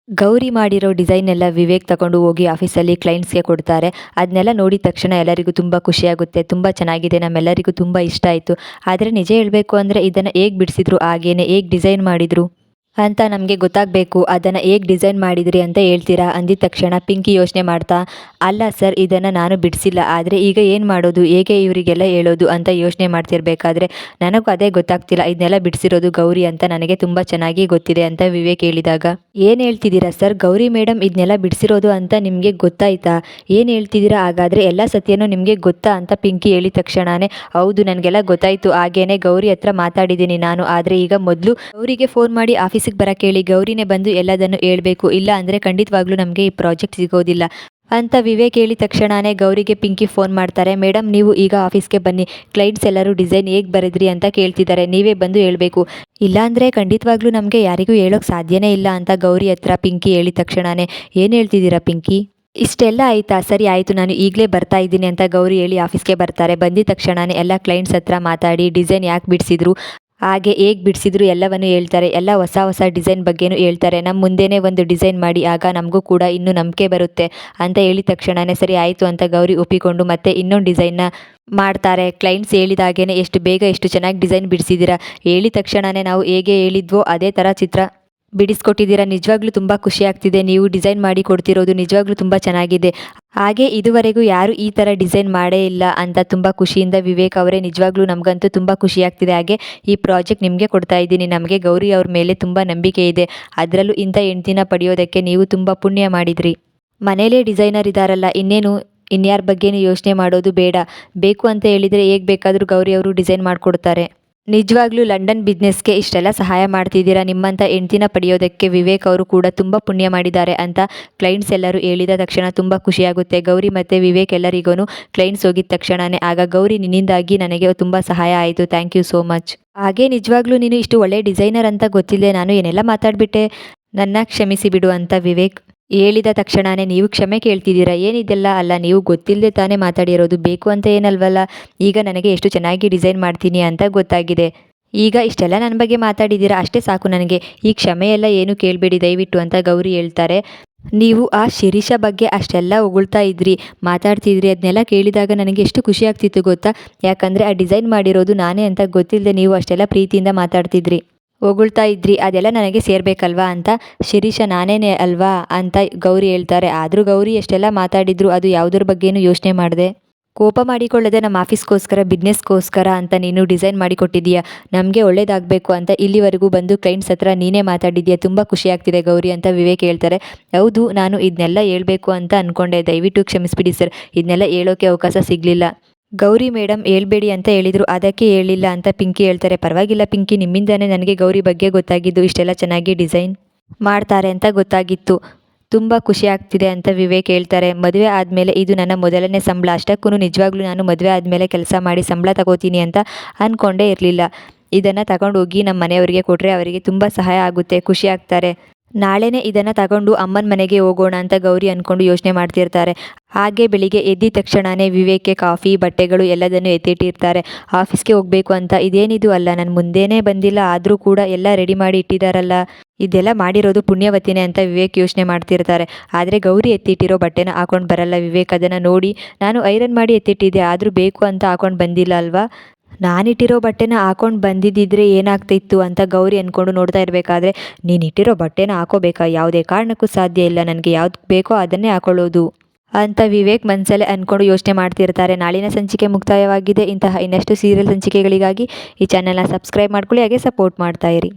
ಗೌರಿ ಮಾಡಿರೋ ಡಿಸೈನ್ ಎಲ್ಲ ವಿವೇಕ್ ತಗೊಂಡು ಹೋಗಿ ಆಫೀಸಲ್ಲಿ ಕ್ಲೈಂಟ್ಸ್ಗೆ ಕೊಡ್ತಾರೆ. ಅದನ್ನೆಲ್ಲ ನೋಡಿದ ತಕ್ಷಣ ಎಲ್ಲರಿಗೂ ತುಂಬ ಖುಷಿಯಾಗುತ್ತೆ. ತುಂಬ ಚೆನ್ನಾಗಿದೆ, ನಮ್ಮೆಲ್ಲರಿಗೂ ತುಂಬ ಇಷ್ಟ ಆಯಿತು. ಆದರೆ ನಿಜ ಹೇಳಬೇಕು ಅಂದರೆ ಇದನ್ನು ಹೇಗೆ ಬಿಡಿಸಿದ್ರು, ಹಾಗೇನೆ ಹೇಗೆ ಡಿಸೈನ್ ಮಾಡಿದರು ಅಂತ ನಮಗೆ ಗೊತ್ತಾಗಬೇಕು. ಅದನ್ನು ಹೇಗೆ ಡಿಸೈನ್ ಮಾಡಿದ್ರಿ ಅಂತ ಹೇಳ್ತೀರಾ ಅಂದಿದ ತಕ್ಷಣ ಪಿಂಕಿ ಯೋಚನೆ ಮಾಡ್ತಾ, ಅಲ್ಲ ಸರ್ ಇದನ್ನು ನಾನು ಬಿಡಿಸಿಲ್ಲ, ಆದರೆ ಈಗ ಏನು ಮಾಡೋದು, ಹೇಗೆ ಇವರಿಗೆಲ್ಲ ಹೇಳೋದು ಅಂತ ಯೋಚನೆ ಮಾಡ್ತಿರ್ಬೇಕಾದ್ರೆ ನನಗೂ ಅದೇ ಗೊತ್ತಾಗ್ತಿಲ್ಲ. ಇದನ್ನೆಲ್ಲ ಬಿಡಿಸಿರೋದು ಗೌರಿ ಅಂತ ನನಗೆ ತುಂಬ ಚೆನ್ನಾಗಿ ಗೊತ್ತಿದೆ ಅಂತ ವಿವೇಕ್ ಹೇಳಿದಾಗ, ಏನು ಹೇಳ್ತಿದ್ದೀರಾ ಸರ್, ಗೌರಿ ಮೇಡಮ್ ಇದನ್ನೆಲ್ಲ ಬಿಡಿಸಿರೋದು ಅಂತ ನಿಮಗೆ ಗೊತ್ತಾಯ್ತಾ, ಏನು ಹೇಳ್ತಿದ್ದೀರಾ, ಹಾಗಾದರೆ ಎಲ್ಲ ಸತ್ಯನೂ ನಿಮಗೆ ಗೊತ್ತಾ ಅಂತ ಪಿಂಕಿ ಹೇಳಿದ ತಕ್ಷಣವೇ ಹೌದು ನನಗೆಲ್ಲ ಗೊತ್ತಾಯಿತು, ಹಾಗೇನೆ ಗೌರಿ ಹತ್ರ ಮಾತಾಡಿದ್ದೀನಿ ನಾನು. ಆದರೆ ಈಗ ಮೊದಲು ಗೌರಿಗೆ ಫೋನ್ ಮಾಡಿ ಆಫೀಸಿಗೆ ಬರಕ್ಕೆ ಹೇಳಿ, ಗೌರಿನೇ ಬಂದು ಎಲ್ಲದನ್ನು ಹೇಳಬೇಕು, ಇಲ್ಲ ಅಂದರೆ ಖಂಡಿತವಾಗ್ಲೂ ನಮಗೆ ಈ ಪ್ರಾಜೆಕ್ಟ್ ಸಿಗೋದಿಲ್ಲ ಅಂತ ವಿವೇಕ್ ಹೇಳಿದ ತಕ್ಷಣವೇ ಗೌರಿಗೆ ಪಿಂಕಿ ಫೋನ್ ಮಾಡ್ತಾರೆ. ಮೇಡಮ್ ನೀವು ಈಗ ಆಫೀಸ್ಗೆ ಬನ್ನಿ, ಕ್ಲೈಂಟ್ಸ್ ಎಲ್ಲರೂ ಡಿಸೈನ್ ಹೇಗೆ ಬರೆದ್ರಿ ಅಂತ ಕೇಳ್ತಿದ್ದಾರೆ, ನೀವೇ ಬಂದು ಹೇಳಬೇಕು, ಇಲ್ಲಾಂದರೆ ಖಂಡಿತವಾಗ್ಲೂ ನಮಗೆ ಯಾರಿಗೂ ಹೇಳೋಕ್ಕೆ ಸಾಧ್ಯನೇ ಇಲ್ಲ ಅಂತ ಗೌರಿ ಹತ್ರ ಪಿಂಕಿ ಹೇಳಿದ ತಕ್ಷಣವೇ ಏನು ಹೇಳ್ತಿದ್ದೀರಾ ಪಿಂಕಿ, ಇಷ್ಟೆಲ್ಲ ಆಯಿತಾ, ಸರಿ ಆಯಿತು ನಾನು ಈಗಲೇ ಬರ್ತಾ ಇದ್ದೀನಿ ಅಂತ ಗೌರಿ ಹೇಳಿ ಆಫೀಸ್ಗೆ ಬರ್ತಾರೆ. ಬಂದಿದ ತಕ್ಷಣವೇ ಎಲ್ಲ ಕ್ಲೈಂಟ್ಸ್ ಹತ್ರ ಮಾತಾಡಿ ಡಿಸೈನ್ ಯಾಕೆ ಬಿಡಿಸಿದ್ರು, ಹಾಗೆ ಹೇಗೆ ಬಿಡಿಸಿದ್ರು ಎಲ್ಲವನ್ನು ಹೇಳ್ತಾರೆ. ಎಲ್ಲ ಹೊಸ ಹೊಸ ಡಿಸೈನ್ ಬಗ್ಗೆನೂ ಹೇಳ್ತಾರೆ. ನಮ್ಮ ಮುಂದೆನೇ ಒಂದು ಡಿಸೈನ್ ಮಾಡಿ, ಆಗ ನಮಗೂ ಕೂಡ ಇನ್ನೂ ನಂಬಿಕೆ ಬರುತ್ತೆ ಅಂತ ಹೇಳಿದ ತಕ್ಷಣವೇ ಸರಿ ಆಯಿತು ಅಂತ ಗೌರಿ ಒಪ್ಪಿಕೊಂಡು ಮತ್ತೆ ಇನ್ನೊಂದು ಡಿಸೈನ್ನ ಮಾಡ್ತಾರೆ. ಕ್ಲೈಂಟ್ಸ್ ಹೇಳಿದಾಗೇ ಎಷ್ಟು ಬೇಗ ಎಷ್ಟು ಚೆನ್ನಾಗಿ ಡಿಸೈನ್ ಬಿಡಿಸಿದ್ದೀರಾ, ಹೇಳಿದ ತಕ್ಷಣವೇ ನಾವು ಹೇಗೆ ಹೇಳಿದ್ವೋ ಅದೇ ಥರ ಚಿತ್ರ ಬಿಡಿಸ್ಕೊಟ್ಟಿದ್ದೀರಾ, ನಿಜವಾಗ್ಲೂ ತುಂಬ ಖುಷಿ ಆಗ್ತಿದೆ, ನೀವು ಡಿಸೈನ್ ಮಾಡಿ ಕೊಡ್ತಿರೋದು ನಿಜವಾಗ್ಲೂ ತುಂಬ ಚೆನ್ನಾಗಿದೆ, ಹಾಗೆ ಇದುವರೆಗೂ ಯಾರೂ ಈ ಥರ ಡಿಸೈನ್ ಮಾಡೇ ಇಲ್ಲ ಅಂತ ತುಂಬ ಖುಷಿಯಿಂದ ವಿವೇಕ್ ಅವರೇ, ನಿಜವಾಗ್ಲೂ ನಮಗಂತೂ ತುಂಬ ಖುಷಿ ಆಗ್ತಿದೆ, ಹಾಗೆ ಈ ಪ್ರಾಜೆಕ್ಟ್ ನಿಮಗೆ ಕೊಡ್ತಾ ಇದ್ದೀನಿ, ನಮಗೆ ಗೌರಿ ಅವ್ರ ಮೇಲೆ ತುಂಬ ನಂಬಿಕೆ ಇದೆ, ಅದರಲ್ಲೂ ಇಂಥ ಹೆಂಡ್ತಿನ ಪಡೆಯೋದಕ್ಕೆ ನೀವು ತುಂಬ ಪುಣ್ಯ ಮಾಡಿದ್ರಿ, ಮನೇಲೇ ಡಿಸೈನರ್ ಇದ್ದಾರಲ್ಲ ಇನ್ನೇನು ಇನ್ಯಾರ ಬಗ್ಗೆನೂ ಯೋಚನೆ ಮಾಡೋದು ಬೇಡ, ಬೇಕು ಅಂತ ಹೇಳಿದರೆ ಹೇಗೆ ಬೇಕಾದರೂ ಗೌರಿ ಅವರು ಡಿಸೈನ್ ಮಾಡಿಕೊಡ್ತಾರೆ. ನಿಜವಾಗ್ಲೂ ಲಂಡನ್ ಬಿಸ್ನೆಸ್ಗೆ ಇಷ್ಟೆಲ್ಲ ಸಹಾಯ ಮಾಡ್ತಿದ್ದೀರಾ, ನಿಮ್ಮಂಥ ಹೆಂಡ್ತಿನ ಪಡೆಯೋದಕ್ಕೆ ವಿವೇಕ್ ಅವರು ಕೂಡ ತುಂಬ ಪುಣ್ಯ ಮಾಡಿದ್ದಾರೆ ಅಂತ ಕ್ಲೈಂಟ್ಸ್ ಎಲ್ಲರೂ ಹೇಳಿದ ತಕ್ಷಣ ತುಂಬ ಖುಷಿಯಾಗುತ್ತೆ. ಗೌರಿ ಮತ್ತು ವಿವೇಕ್ ಎಲ್ಲರಿಗೂ ಕ್ಲೈಂಟ್ಸ್ ಹೋಗಿದ ತಕ್ಷಣವೇ, ಆಗ ಗೌರಿ ನಿನ್ನಿಂದಾಗಿ ನನಗೆ ತುಂಬ ಸಹಾಯ ಆಯಿತು, ಥ್ಯಾಂಕ್ ಯು ಸೋ ಮಚ್, ಹಾಗೆ ನಿಜವಾಗ್ಲೂ ನೀನು ಇಷ್ಟು ಒಳ್ಳೆ ಡಿಸೈನರ್ ಅಂತ ಗೊತ್ತಿಲ್ಲದೆ ನಾನು ಏನೆಲ್ಲ ಮಾತಾಡಿಬಿಟ್ಟೆ, ನನ್ನ ಕ್ಷಮಿಸಿ ಬಿಡು ಅಂತ ವಿವೇಕ್ ಹೇಳಿದ ತಕ್ಷಣವೇ, ನೀವು ಕ್ಷಮೆ ಕೇಳ್ತಿದ್ದೀರಾ, ಏನಿದೆಲ್ಲ ಅಲ್ಲ, ನೀವು ಗೊತ್ತಿಲ್ಲದೆ ತಾನೇ ಮಾತಾಡಿರೋದು, ಬೇಕು ಅಂತ ಏನಲ್ವಲ್ಲ, ಈಗ ನನಗೆ ಎಷ್ಟು ಚೆನ್ನಾಗಿ ಡಿಸೈನ್ ಮಾಡ್ತೀನಿ ಅಂತ ಗೊತ್ತಾಗಿದೆ, ಈಗ ಇಷ್ಟೆಲ್ಲ ನನ್ನ ಬಗ್ಗೆ ಮಾತಾಡಿದ್ದೀರಾ ಅಷ್ಟೇ ಸಾಕು ನನಗೆ, ಈ ಕ್ಷಮೆ ಎಲ್ಲ ಏನು ಕೇಳಬೇಡಿ ದಯವಿಟ್ಟು ಅಂತ ಗೌರಿ ಹೇಳ್ತಾರೆ. ನೀವು ಆ ಶಿರೀಷ ಬಗ್ಗೆ ಅಷ್ಟೆಲ್ಲ ಹೊಗಳ್ತಾ ಇದ್ರಿ, ಮಾತಾಡ್ತಿದ್ರಿ, ಅದನ್ನೆಲ್ಲ ಕೇಳಿದಾಗ ನನಗೆ ಎಷ್ಟು ಖುಷಿ ಆಗ್ತಿತ್ತು ಗೊತ್ತಾ, ಯಾಕಂದರೆ ಆ ಡಿಸೈನ್ ಮಾಡಿರೋದು ನಾನೇ ಅಂತ ಗೊತ್ತಿಲ್ಲದೆ ನೀವು ಅಷ್ಟೆಲ್ಲ ಪ್ರೀತಿಯಿಂದ ಮಾತಾಡ್ತಿದ್ರಿ, ಹೊಗಳ್ತಾ ಇದ್ರಿ, ಅದೆಲ್ಲ ನನಗೆ ಸೇರಬೇಕಲ್ವಾ ಅಂತ, ಶಿರೀಷ ನಾನೇನೇ ಅಲ್ವಾ ಅಂತ ಗೌರಿ ಹೇಳ್ತಾರೆ. ಆದರೂ ಗೌರಿ ಎಷ್ಟೆಲ್ಲ ಮಾತಾಡಿದ್ರು ಅದು ಯಾವುದ್ರ ಬಗ್ಗೆನೂ ಯೋಚನೆ ಮಾಡಿದೆ, ಕೋಪ ಮಾಡಿಕೊಳ್ಳದೆ ನಮ್ಮ ಆಫೀಸ್ಗೋಸ್ಕರ ಬಿಸ್ನೆಸ್ಗೋಸ್ಕರ ಅಂತ ನೀನು ಡಿಸೈನ್ ಮಾಡಿಕೊಟ್ಟಿದ್ದೀಯಾ, ನಮಗೆ ಒಳ್ಳೇದಾಗಬೇಕು ಅಂತ ಇಲ್ಲಿವರೆಗೂ ಬಂದು ಕ್ಲೈಂಟ್ಸ್ ಹತ್ರ ನೀನೇ ಮಾತಾಡಿದ್ದೀಯಾ, ತುಂಬ ಖುಷಿ ಆಗ್ತಿದೆ ಗೌರಿ ಅಂತ ವಿವೇಕ್ ಹೇಳ್ತಾರೆ. ಹೌದು ನಾನು ಇದನ್ನೆಲ್ಲ ಹೇಳಬೇಕು ಅಂತ ಅಂದ್ಕೊಂಡೆ, ದಯವಿಟ್ಟು ಕ್ಷಮಿಸ್ಬಿಡಿ ಸರ್, ಇದನ್ನೆಲ್ಲ ಹೇಳೋಕ್ಕೆ ಅವಕಾಶ ಸಿಗಲಿಲ್ಲ, ಗೌರಿ ಮೇಡಮ್ ಹೇಳ್ಬೇಡಿ ಅಂತ ಹೇಳಿದರು, ಅದಕ್ಕೆ ಹೇಳಿಲ್ಲ ಅಂತ ಪಿಂಕಿ ಹೇಳ್ತಾರೆ. ಪರವಾಗಿಲ್ಲ ಪಿಂಕಿ, ನಿಮ್ಮಿಂದನೇ ನನಗೆ ಗೌರಿ ಬಗ್ಗೆ ಗೊತ್ತಾಗಿದ್ದು, ಇಷ್ಟೆಲ್ಲ ಚೆನ್ನಾಗಿ ಡಿಸೈನ್ ಮಾಡ್ತಾರೆ ಅಂತ ಗೊತ್ತಾಗಿತ್ತು, ತುಂಬ ಖುಷಿ ಆಗ್ತಿದೆ ಅಂತ ವಿವೇಕ್ ಹೇಳ್ತಾರೆ. ಮದುವೆ ಆದಮೇಲೆ ಇದು ನನ್ನ ಮೊದಲನೇ ಸಂಬಳ, ಅಷ್ಟಕ್ಕೂ ನಿಜವಾಗ್ಲೂ ನಾನು ಮದುವೆ ಆದಮೇಲೆ ಕೆಲಸ ಮಾಡಿ ಸಂಬಳ ತಗೋತೀನಿ ಅಂತ ಅಂದ್ಕೊಂಡೇ ಇರಲಿಲ್ಲ, ಇದನ್ನು ತಗೊಂಡು ಹೋಗಿ ನಮ್ಮ ಮನೆಯವರಿಗೆ ಕೊಟ್ಟರೆ ಅವರಿಗೆ ತುಂಬ ಸಹಾಯ ಆಗುತ್ತೆ, ಖುಷಿ ಆಗ್ತಾರೆ, ನಾಳೆನೇ ಇದನ್ನು ತಗೊಂಡು ಅಮ್ಮನ ಮನೆಗೆ ಹೋಗೋಣ ಅಂತ ಗೌರಿ ಅಂದ್ಕೊಂಡು ಯೋಚನೆ ಮಾಡ್ತಿರ್ತಾರೆ. ಹಾಗೆ ಬೆಳಿಗ್ಗೆ ಎದ್ದಿದ ತಕ್ಷಣವೇ ವಿವೇಕ್ಗೆ ಕಾಫಿ ಬಟ್ಟೆಗಳು ಎಲ್ಲದನ್ನು ಎತ್ತಿಟ್ಟಿರ್ತಾರೆ. ಆಫೀಸ್ಗೆ ಹೋಗಬೇಕು ಅಂತ, ಇದೇನಿದು ಅಲ್ಲ ನನ್ನ ಮುಂದೆನೇ ಬಂದಿಲ್ಲ, ಆದರೂ ಕೂಡ ಎಲ್ಲ ರೆಡಿ ಮಾಡಿ ಇಟ್ಟಿದ್ದಾರಲ್ಲ, ಇದೆಲ್ಲ ಮಾಡಿರೋದು ಪುಣ್ಯವತಿನೇ ಅಂತ ವಿವೇಕ್ ಯೋಚನೆ ಮಾಡ್ತಿರ್ತಾರೆ. ಆದರೆ ಗೌರಿ ಎತ್ತಿಟ್ಟಿರೋ ಬಟ್ಟೆನ ಹಾಕೊಂಡು ಬರಲ್ಲ ವಿವೇಕ್, ಅದನ್ನು ನೋಡಿ ನಾನು ಐರನ್ ಮಾಡಿ ಎತ್ತಿಟ್ಟಿದ್ದೆ, ಆದರೂ ಬೇಕು ಅಂತ ಹಾಕೊಂಡು ಬಂದಿಲ್ಲ ಅಲ್ವಾ, ನಾನಿಟ್ಟಿರೋ ಬಟ್ಟೆನ ಹಾಕೊಂಡು ಬಂದಿದ್ದಿದ್ರೆ ಏನಾಗ್ತಿತ್ತು ಅಂತ ಗೌರಿ ಅಂದ್ಕೊಂಡು ನೋಡ್ತಾ ಇರಬೇಕಾದ್ರೆ, ನೀನು ಇಟ್ಟಿರೋ ಬಟ್ಟೆನ ಹಾಕೋಬೇಕಾ, ಯಾವುದೇ ಕಾರಣಕ್ಕೂ ಸಾಧ್ಯ ಇಲ್ಲ, ನನಗೆ ಯಾವ್ದು ಬೇಕೋ ಅದನ್ನೇ ಹಾಕೊಳ್ಳೋದು ಅಂತ ವಿವೇಕ್ ಮನಸ್ಸಲ್ಲೇ ಅಂದ್ಕೊಂಡು ಯೋಚನೆ ಮಾಡ್ತಿರ್ತಾರೆ. ನಾಳಿನ ಸಂಚಿಕೆ ಮುಕ್ತಾಯವಾಗಿದೆ. ಇಂತಹ ಇನ್ನಷ್ಟು ಸೀರಿಯಲ್ ಸಂಚಿಕೆಗಳಿಗಾಗಿ ಈ ಚಾನೆಲ್ನ ಸಬ್ಸ್ಕ್ರೈಬ್ ಮಾಡ್ಕೊಳ್ಳಿ, ಹಾಗೆ ಸಪೋರ್ಟ್ ಮಾಡ್ತಾಯಿರಿ.